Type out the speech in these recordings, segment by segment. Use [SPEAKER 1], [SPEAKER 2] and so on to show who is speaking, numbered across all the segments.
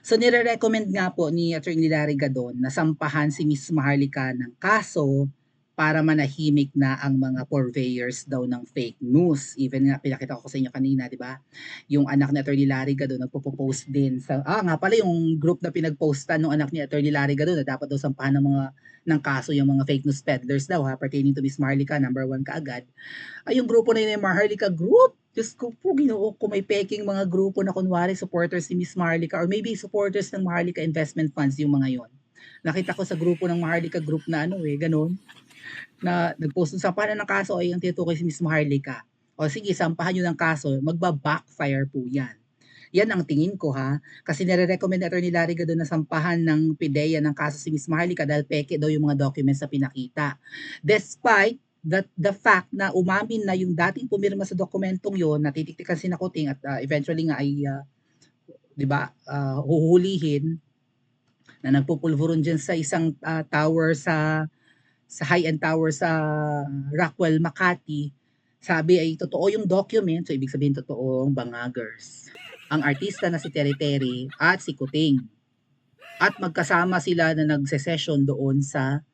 [SPEAKER 1] So nire-recommend nga po ni Attorney Larry Gadon na sampahan si Miss Maharlika ng kaso para manahimik na ang mga purveyors daw ng fake news. Even nga, pinakita ko sa inyo kanina, di ba? Yung anak ni Attorney Larry Gadon nagpo-post din sa, nga pala yung group na pinag-postan ng anak ni Attorney Larry Gadon na dapat daw sampahan ng kaso yung mga fake news peddlers daw pertaining to Miss Maharlika, number 1 kaagad. Ay, yung grupo na yun yung Maharlika Group. Diyos ko po, Ginoo, kung may peking mga grupo na kunwari supporters ni Miss Maharlika or maybe supporters ng Maharlika Investment Funds yung mga yon. Nakita ko sa grupo ng Maharlika Group na ganun, na nag-post sa sampahan ng kaso ay ang tinutukoy si Miss Maharlika. O sige, sampahan nyo ng kaso, magba-backfire po yan. Yan ang tingin ko kasi nire-recommend na Attorney Larry Gadon na sampahan ng PIDEA ng kaso si Miss Maharlika dahil peke daw yung mga documents na pinakita. Despite the fact na umamin na yung dating pumirma sa dokumentong yon, natitiktikan si Nakuting at eventually nga ay, di ba, huhulihin na nagpupulvuron dyan sa isang tower sa high-end tower sa Rockwell, Makati. Sabi ay totoo yung document, so ibig sabihin totoong bangagers ang artista na si Terry Terry at si Kuting. At magkasama sila na nagse-session doon sa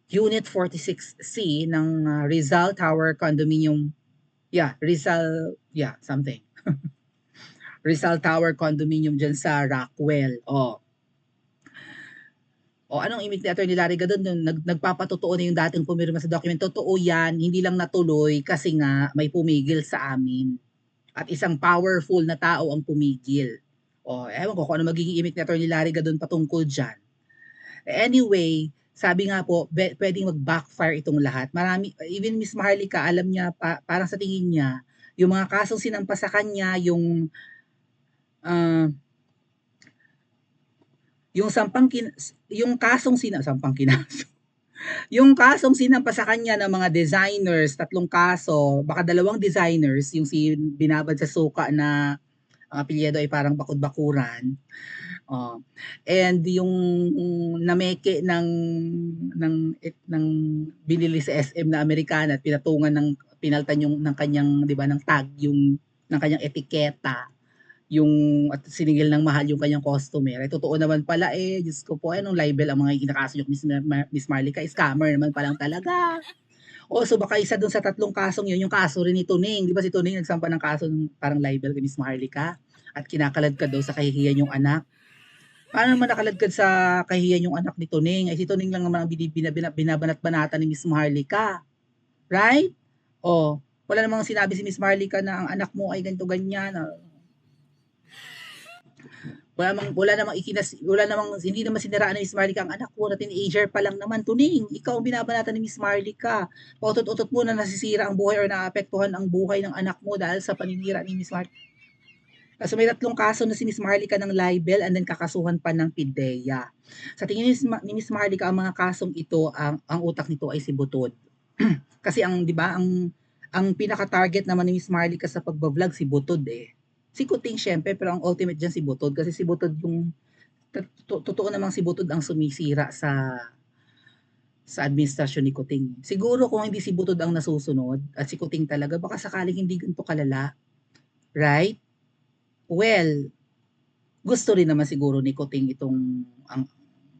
[SPEAKER 1] Unit 46C ng Rizal Tower Condominium. Something. Rizal Tower Condominium dyan sa Rockwell. Anong imig ni Attorney Larry Gadon? Nagpapatotoo na yung dating pumirma sa document. Totoo yan, hindi lang natuloy kasi nga may pumigil sa amin. At isang powerful na tao ang pumigil. Ewan ko kung ano magiging imig ni Attorney Larry Gadon patungkol dyan. Anyway, sabi nga po, pwedeng mag-backfire itong lahat. Marami, even Miss Maharlika, alam niya, parang sa tingin niya, yung mga kasong sinampa sa kanya, yung yung kasong sinampa sa kanya ng mga designers, 3 kaso, baka 2 designers, yung si binabad sa suka na ang apelyido ay parang Bakod-Bakuran. And yung nameke ng binili sa SM na Amerikana at pinaltan yung ng kanyang, 'di ba, ng tag, yung ng kanyang etiketa, yung at siningil ng mahal yung kanyang customer. Ay totoo naman pala Diyos ko po, anong libel ang mga kinakaso yung Miss Maharlika, scammer naman palang talaga. So baka isa dun sa 3 kasong yun, yung kaso rin ni Tuning. Di ba si Tuning nagsampa ng kaso ng parang libel kay Miss Maharlika at kinakaladkad daw sa kahihiyan yung anak. Paano naman nakaladkad sa kahihiyan yung anak ni Tuning? Ay si Tuning lang naman ang binabanat-banatan ni Miss Maharlika. Right? Wala namang sinabi si Miss Maharlika na ang anak mo ay ganito ganyan. Hindi naman siniraan ni Miss Maharlika ang anak ko na teenager pa lang naman. Tuning, ikaw ang binabanatan ni Miss Maharlika. Pautot-utot mo na nasisira ang buhay or naapektuhan ang buhay ng anak mo dahil sa paninira ni Miss Maharlika. So may 3 kaso na si Miss Maharlika ng libel and then kakasuhan pa ng PIDEA. Sa tingin ni Miss Maharlika, ang mga kasong ito, ang utak nito ay si Butod. Kasi di ba, ang pinaka-target naman ni Miss Maharlika sa pagbablog si Butod Si Kuting syempre, pero ang ultimate dyan si Butod kasi si Butod yung totoo namang si Butod ang sumisira sa administrasyon ni Kuting. Siguro kung hindi si Butod ang nasusunod at si Kuting talaga, baka sakaling hindi ganito kalala. Right? Well, gusto rin naman siguro ni Kuting itong ang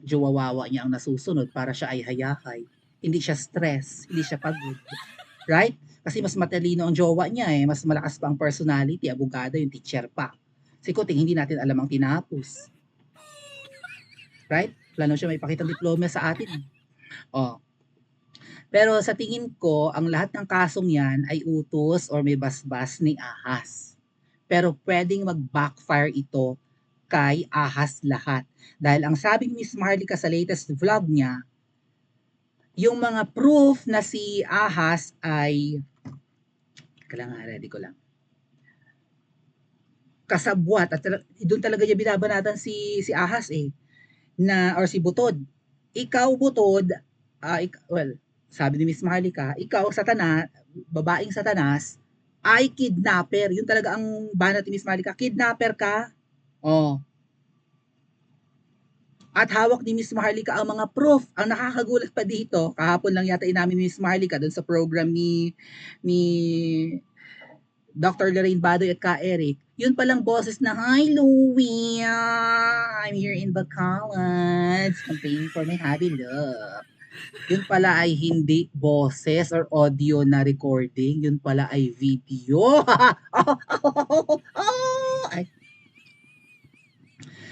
[SPEAKER 1] jowawawa niya ang nasusunod para siya ay hayahay. Hindi siya stress, hindi siya pagod. Right? Kasi mas matalino ang jowa niya mas malakas pa ang personality, abogado, yung teacher pa. Si Kuting, hindi natin alam ang tinapos. Right? Plano siya may pakitang diploma sa atin. Pero sa tingin ko, ang lahat ng kasong yan ay utos or may basbas ni Ahas. Pero pwedeng mag-backfire ito kay Ahas lahat. Dahil ang sabi ni Miss Maharlika sa latest vlog niya, yung mga proof na si Ahas ay ready ko lang. Kasabwat at doon talaga niya binabanatan si Ahas or si Butod. Ikaw Butod, sabi ni Miss Maharlika, ikaw Satanas, babaeng Satanas, ay kidnapper. Yun talaga ang banat ni Miss Maharlika, kidnapper ka. At hawak ni Miss Maharlika ang mga proof. Ang nakakagulat pa dito, kahapon lang yata inamin ni Miss Maharlika doon sa program ni Dr. Lorraine Badoy at Ka Eric, yun palang boses na, "Hi Louie, I'm here in Bacolod, campaigning for my hubby love. Yun pala ay hindi boses or audio na recording, yun pala ay video. Ay,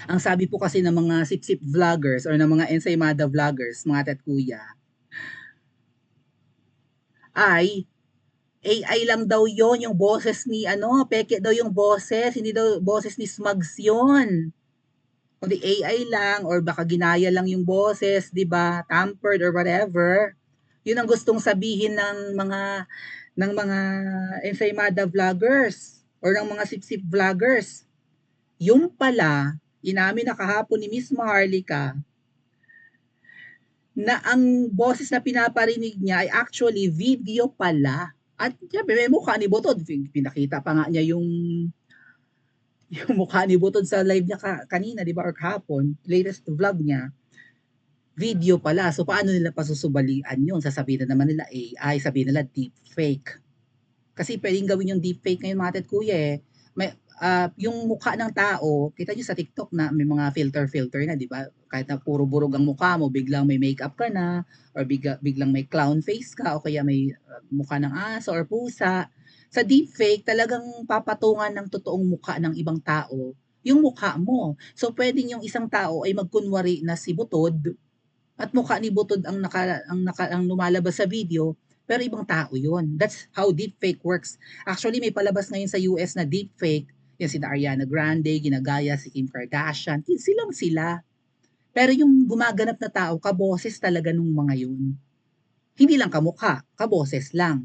[SPEAKER 1] ang sabi po kasi ng mga sip-sip vloggers or ng mga ensaymada vloggers, mga tat kuya, ay AI lang daw yon yung boses ni ano, peke daw yung boses, hindi daw boses ni Smugs yon. Kundi AI lang or baka ginaya lang yung boses, 'di ba? Tampered or whatever. Yun ang gustong sabihin ng mga ensaymada vloggers or ng mga sip-sip vloggers. Yung pala, inamin na kahapon ni Miss Maharlika na ang boses na pinaparinig niya ay actually video pala. At sabi, may mukha ni Butod. Pinakita pa nga niya yung mukha ni Butod sa live niya kanina, di ba, or kahapon, latest vlog niya, video pala. So, paano nila pasusubalian yun? Sasabihin na naman nila AI, sabihin nila deepfake. Kasi pwedeng gawin yung deepfake ngayon mga tet kuya eh. May, yung mukha ng tao, kita nyo sa TikTok na may mga filter na, di ba? Kahit na puro burog ang mukha mo, biglang may makeup ka na, or biglang may clown face ka, o kaya may mukha ng aso or pusa. Sa deepfake, talagang papatungan ng totoong mukha ng ibang tao yung mukha mo. So, pwedeng yung isang tao ay magkunwari na si Butod at mukha ni Butod ang lumalabas sa video, pero ibang tao yun. That's how deepfake works. Actually, may palabas ngayon sa US na deepfake, yan si Ariana Grande, ginagaya si Kim Kardashian, silang sila. Pero yung gumaganap na tao, kaboses talaga nung mga yun. Hindi lang kamukha, kaboses lang.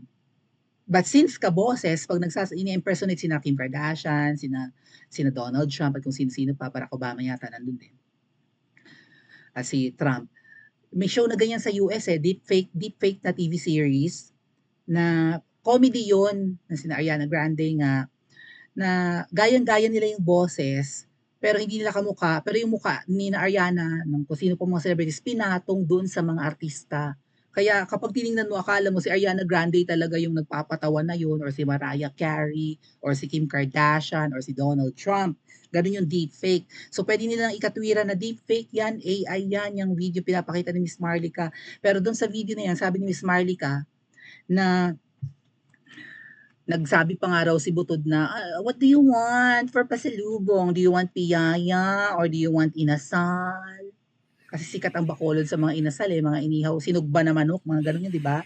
[SPEAKER 1] But since kaboses, pag ini-impersonate sina Kim Kardashian, sina Donald Trump, at kung sino-sino pa, Barack Obama yata nandun din. At si Trump, may show na ganyan sa US deepfake na TV series na comedy yon na sina Ariana Grande nga na gayang-gaya nila yung boses pero hindi nila kamukha pero yung mukha ni na Ariana ng kung sino pa mga celebrities pinatong doon sa mga artista. Kaya kapag tiningnan mo, akala mo si Ariana Grande talaga yung nagpapatawa na yun or si Mariah Carey or si Kim Kardashian or si Donald Trump. Ganun yung deepfake. So, pwede nilang ikatwiran na deepfake yan, AI yan, yung video pinapakita ni Miss Marlica. Pero doon sa video na yan, sabi ni Miss Marlica na nagsabi pa nga raw si Butod na, what do you want for pasalubong? Do you want piyaya or do you want inasal? Kasi sikat ang Bacolod sa mga inasal mga inihaw, sinugba na manok, mga ganun yun, di ba?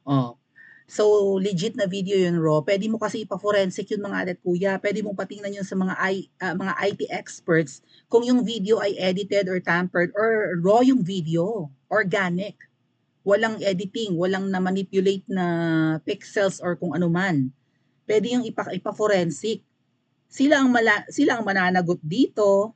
[SPEAKER 1] Oh. So, legit na video yun, Ro. Pwede mo kasi ipa-forensic yun mga adet kuya. Pwede mo patingnan yun sa mga IT experts kung yung video ay edited or tampered or raw yung video, organic. Walang editing, walang na-manipulate na pixels or kung ano man. Pwede yung ipa-forensic. Sila ang mananagot dito,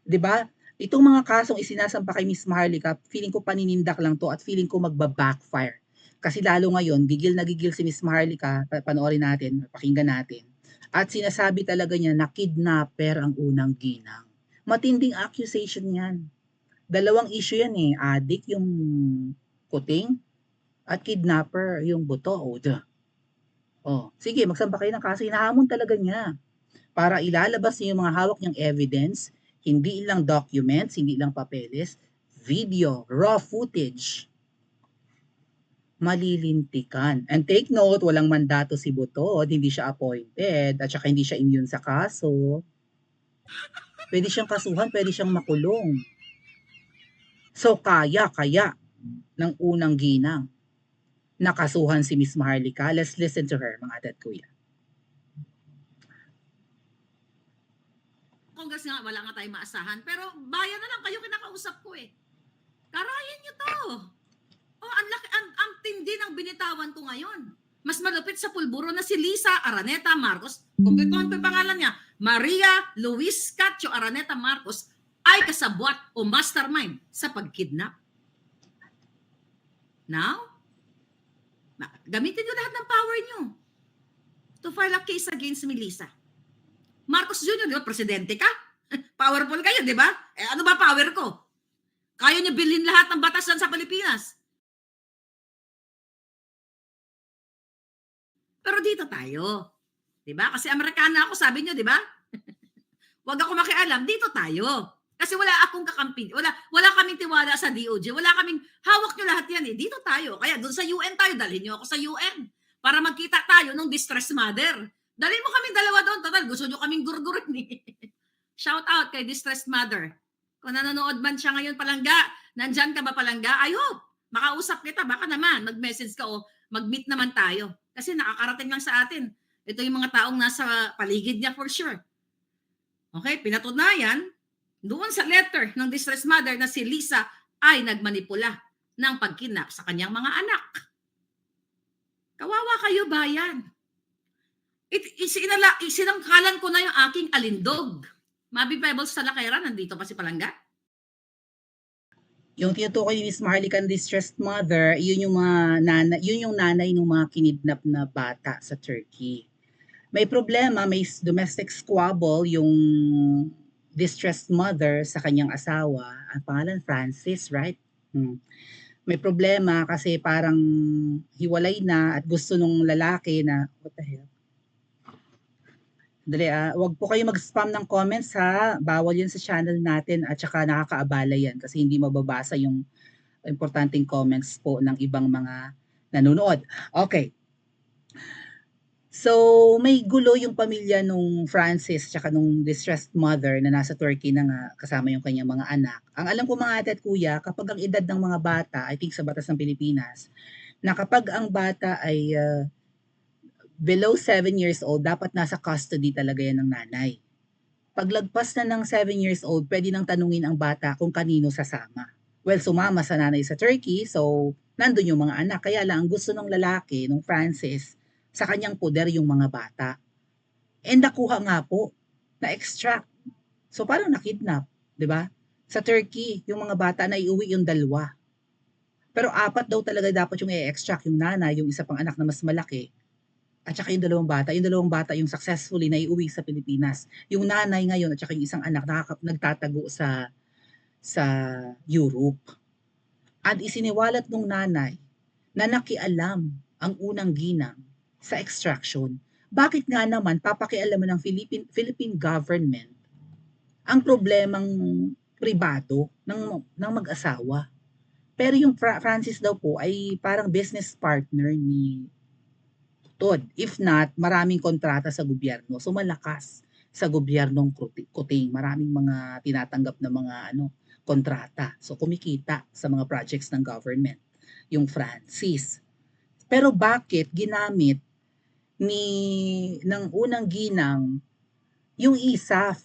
[SPEAKER 1] 'di ba? Itong mga kasong isinasampa kay Miss Maharlika, feeling ko paninindak lang to at feeling ko magba-backfire. Kasi lalo ngayon, gigil na gigil si Miss Maharlika, panoorin natin, pakinggan natin. At sinasabi talaga niya na kidnapper ang unang ginang. Matinding accusation yan. Dalawang issue yan Adik yung kuting at kidnapper yung buto. Sige, magsampa kayo ng kaso. Hinahamon talaga niya para ilalabas niya yung mga hawak niyang evidence, hindi lang documents, hindi lang papeles, video, raw footage. Malilintikan. And take note, walang mandato si Butod, hindi siya appointed, at saka hindi siya immune sa kaso. Pwede siyang kasuhan, pwede siyang makulong. So, kaya ng unang ginang nakasuhan si Miss Maharlika. Let's listen to her, mga adat kuya.
[SPEAKER 2] Congress nga, wala nga tayong maasahan. Pero bayan na lang kayo kinakausap ko Karayan nyo to. Ang tindi ng binitawan ko ngayon. Mas malupit sa pulburo na si Lisa Araneta Marcos. Kumpletuhan ko yung pangalan niya. Maria Luis Cacho Araneta Marcos ay kasabwat o mastermind sa pagkidnap. Now, gamitin nyo lahat ng power nyo to file a case against Melissa. Marcos Jr., di ba? Presidente ka? Powerful kayo, di ba? Ano ba power ko? Kaya niyo bilhin lahat ng batas sa Pilipinas. Pero dito tayo. Di ba? Kasi Amerikana ako, sabi niyo, di ba? Huwag ako makialam. Dito tayo. Kasi wala akong kakampi, wala kaming tiwala sa DOJ, wala kaming hawak niyo lahat 'yan, eh, dito tayo. Kaya do'n sa UN tayo, dalhin niyo ako sa UN para magkita tayo nung distressed mother. Dalhin mo kaming dalawa do'n, total gusto niyo kaming gurgurin, eh. Shout out kay distressed mother. Kung nanonood man siya ngayon, Palangga, nandiyan ka ba, Palangga? I hope makausap kita, baka naman mag-message ka o mag-meet naman tayo. Kasi nakakarating lang sa atin. Ito yung mga taong nasa paligid niya for sure. Okay, pinatunayan doon sa letter ng distressed mother na si Lisa ay nagmanipula ng pagkidnap sa kanyang mga anak. Kawawa kayo, bayan. Isinangkalan ko na yung aking alindog. Mabi Pebbles sa Lakera, nandito pa si Palangga.
[SPEAKER 1] Yung tinutukoy ni Miss Maharlika na distressed mother, yun yung nanay ng mga kinidnap na bata sa Turkey. May problema, may domestic squabble yung distressed mother sa kanyang asawa. Ang pangalan Francis, right? May problema kasi parang hiwalay na at gusto nung lalaki na, what the hell? Dali, wag po kayo mag-spam ng comments ha. Bawal yun sa channel natin at saka nakakaabala yan kasi hindi mababasa yung importanteng comments po ng ibang mga nanonood. Okay. So, may gulo yung pamilya nung Francis tsaka nung distressed mother na nasa Turkey na nga kasama yung kanyang mga anak. Ang alam ko mga ate at kuya, kapag ang edad ng mga bata, I think sa batas ng Pilipinas, na kapag ang bata ay below 7 years old, dapat nasa custody talaga yan ng nanay. Paglagpas na ng 7 years old, pwede nang tanungin ang bata kung kanino sasama. Well, sumama sa nanay sa Turkey, so nandun yung mga anak. Kaya lang, ang gusto ng lalaki, nung Francis, sa kanyang poder yung mga bata. And nakuha nga po, na-extract. So parang nakidnap, di ba? Sa Turkey, yung mga bata na iuwi yung dalawa. Pero 4 daw talaga dapat yung i-extract, yung nanay, yung isa pang anak na mas malaki, at saka yung dalawang bata yung successfully na iuwi sa Pilipinas. Yung nanay ngayon at saka yung isang anak nagtatago sa Europe. At isiniwalat nung nanay na nakialam ang unang ginang sa extraction. Bakit nga naman papakialaman ng Philippine government ang problemang pribado ng mag-asawa? Pero yung Francis daw po ay parang business partner ni Todd. If not, maraming kontrata sa gobyerno. So malakas sa gobyernong Kuting. Maraming mga tinatanggap na mga kontrata. So kumikita sa mga projects ng government. Yung Francis. Pero bakit ginamit ng unang ginang yung ISAF,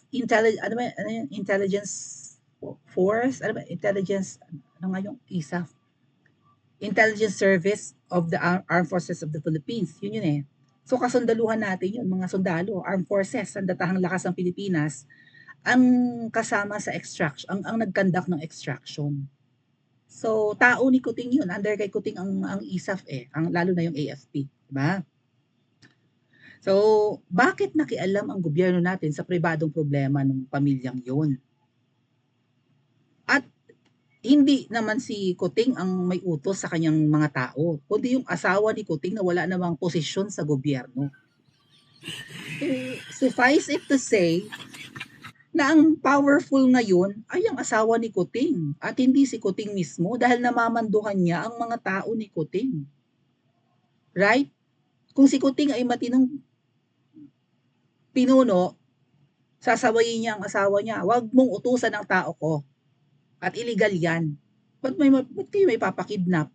[SPEAKER 1] intelligence force, yung ISAF? Intelligence Service of the Armed Forces of the Philippines. Yun eh. So kasundaluhan natin yun, mga sundalo, Armed Forces, sandatahang lakas ng Pilipinas, ang kasama sa extraction, ang nag-conduct ng extraction. So tao ni Kuting yun, under kay Kuting ang ISAF lalo na yung AFP, diba? So bakit nakialam ang gobyerno natin sa pribadong problema ng pamilyang yun? At hindi naman si Kuting ang may utos sa kanyang mga tao, kundi yung asawa ni Kuting na wala namang posisyon sa gobyerno. Suffice it to say na ang powerful ngayon ay ang asawa ni Kuting at hindi si Kuting mismo dahil namamanduhan niya ang mga tao ni Kuting. Right? Kung si Kuting ay matinong pinuno, sasawayin niya ang asawa niya, wag mong utusan ang tao ko. At illegal yan. Ba't kayo may papakidnap?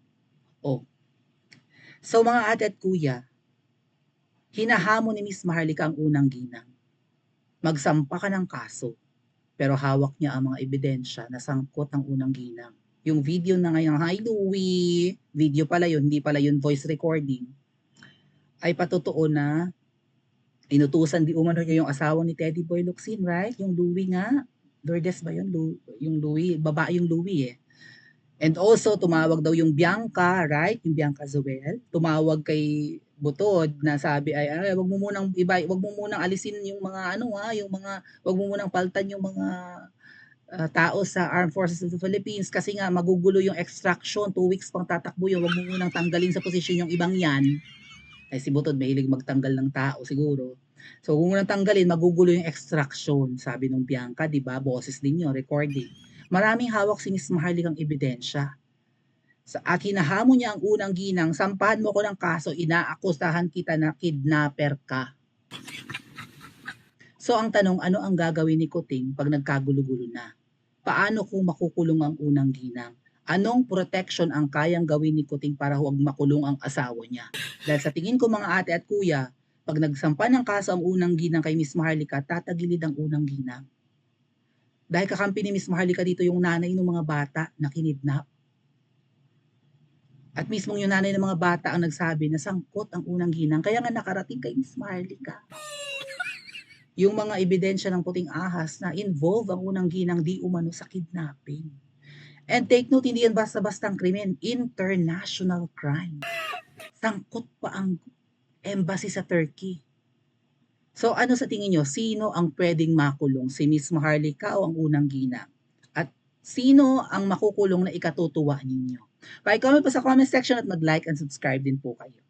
[SPEAKER 1] So mga ate at kuya, hinahamon ni Miss Maharlika ang unang ginang. Magsampa ka ng kaso, pero hawak niya ang mga ebidensya na sangkot ang unang ginang. Yung video na ngayon, hi Louie, video pala yun, hindi pala yun voice recording, ay patotoo na inutusan di umano niya yung asawa ni Teddy Boy Locsin, right? Yung Louie nga, Lourdes ba yun? Yung Louie, babae yung Louie eh. And also, tumawag daw yung Bianca, right? Yung Bianca Zoel. Tumawag kay Butod na sabi ay wag mo munang alisin yung mga wag mo munang paltan yung mga tao sa Armed Forces of the Philippines kasi nga magugulo yung extraction, 2 weeks pang tatakbo yun, wag mo munang tanggalin sa posisyon yung ibang yan. Ay si Butod mahilig magtanggal ng tao siguro. So kung unang tanggalin, magugulo yung extraction, sabi nung Bianca, 'di ba? Boses din 'yon, recording. Maraming hawak si Miss Maharlikang ebidensya. At hinahamon niya ang unang ginang, sampahan mo ko ng kaso, inaakusahan kita na kidnapper ka. So ang tanong, ano ang gagawin ni Kuting pag nagkagulo-gulo na? Paano kung makukulong ang unang ginang? Anong protection ang kayang gawin ni Kuting para huwag makulong ang asawa niya? Dahil sa tingin ko mga ate at kuya, pag nagsampa ng kaso ang unang ginang kay Miss Maharlika, tatagilid ang unang ginang. Dahil kakampi ni Miss Maharlika dito yung nanay ng mga bata na kinidnap. At mismong yung nanay ng mga bata ang nagsabi na sangkot ang unang ginang, kaya nga nakarating kay Miss Maharlika. Yung mga ebidensya ng puting ahas na involve ang unang ginang di umano sa kidnapping. And take note, hindi yan basta-bastang krimen, international crime. Sangkot pa ang embassy sa Turkey. So ano sa tingin nyo, sino ang pwedeng makulong? Si Miss Maharlika o ang unang ginang? At sino ang makukulong na ikatutuwa ninyo? Pa-comment po sa comment section at mag-like and subscribe din po kayo.